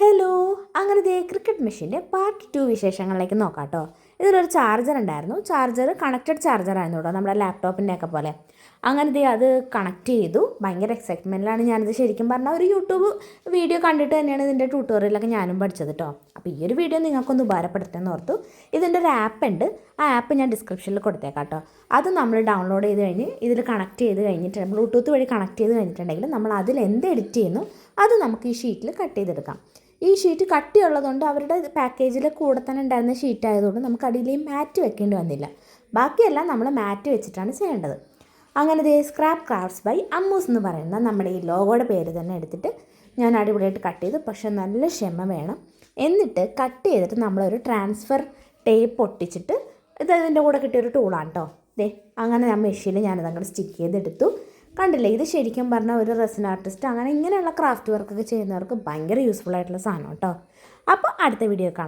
Hello, അങ്ങനെ ദേ cricket മെഷീൻ്റെ part 2 വിശേഷങ്ങളിലേക്ക് നോക്കാം കേട്ടോ. ഇതിലൊരു ചാർജർ ഉണ്ടായിരുന്നു. ചാർജർ കണക്റ്റഡ് ചാർജറായിരുന്നു കേട്ടോ, നമ്മുടെ ലാപ്ടോപ്പിൻ്റെ ഒക്കെ പോലെ. അങ്ങനെ ദേ അത് കണക്ട് ചെയ്തു. ഭയങ്കര എക്സൈറ്റ്മെൻറ്റിലാണ് ഞാനിത് ശരിക്കും പറഞ്ഞാൽ ഒരു യൂട്യൂബ് വീഡിയോ കണ്ടിട്ട് തന്നെയാണ് ഇതിൻ്റെ ട്യൂട്ടോറിയലൊക്കെ ഞാനും പഠിച്ചത് കേട്ടോ. അപ്പോൾ ഈ ഒരു വീഡിയോ നിങ്ങൾക്കൊന്ന് ഉപകാരപ്പെടുത്തുമെന്ന് ഓർത്തു. ഇതിൻ്റെ ഒരു ആപ്പ് ഉണ്ട്. ആ ആപ്പ് ഞാൻ ഡിസ്ക്രിപ്ഷനിൽ കൊടുത്തേക്കാം കേട്ടോ. അത് നമ്മൾ ഡൗൺലോഡ് ചെയ്ത് കഴിഞ്ഞ് ഇതിൽ കണക്ട് ചെയ്ത് കഴിഞ്ഞിട്ട് ബ്ലൂടൂത്ത് വഴി കണക്ട് ചെയ്ത് കഴിഞ്ഞിട്ടുണ്ടെങ്കിൽ നമ്മൾ അതിൽ എന്ത് എഡിറ്റ് ചെയ്യുന്നു അത് നമുക്ക് ഈ ഷീറ്റിൽ കട്ട് ചെയ്തെടുക്കാം. ഈ ഷീറ്റ് കട്ടിയുള്ളതുകൊണ്ട് അവരുടെ പാക്കേജിൽ കൂടെ തന്നെ ഉണ്ടായിരുന്ന ഷീറ്റ് ആയതുകൊണ്ട് നമുക്ക് അടിയിൽ മാറ്റ് വെക്കേണ്ടി വന്നില്ല. ബാക്കിയെല്ലാം നമ്മൾ മാറ്റ് വെച്ചിട്ടാണ് ചെയ്യേണ്ടത്. അങ്ങനെ ദേ സ്ക്രാപ്പ് ക്രാഫ്റ്റ്സ് ബൈ അമ്മൂസ് എന്ന് പറയുന്ന നമ്മുടെ ഈ ലോഗോയുടെ പേര് തന്നെ എടുത്തിട്ട് ഞാൻ അടിപൊളിയായിട്ട് കട്ട് ചെയ്തു. പക്ഷേ നല്ല ക്ഷമ വേണം. എന്നിട്ട് കട്ട് ചെയ്തിട്ട് നമ്മളൊരു ട്രാൻസ്ഫർ ടേപ്പ് ഒട്ടിച്ചിട്ട് ഇതിൻ്റെ കൂടെ കിട്ടിയൊരു ടൂളാണ് കേട്ടോ. അങ്ങനെ ഞാൻ മെഷീനിൽ ഞാനതങ്ങോട്ട് സ്റ്റിക്ക് ചെയ്തെടുത്തു. കണ്ടില്ലേ, ഇത് ശരിക്കും പറഞ്ഞാൽ ഒരു റെസിൻ ആർട്ടിസ്റ്റ് അങ്ങനെ ഇങ്ങനെയുള്ള ക്രാഫ്റ്റ് വർക്കൊക്കെ ചെയ്യുന്നവർക്ക് ഭയങ്കര യൂസ്ഫുൾ ആയിട്ടുള്ള സാധനം കേട്ടോ. അപ്പോൾ അടുത്ത വീഡിയോ കാണാം.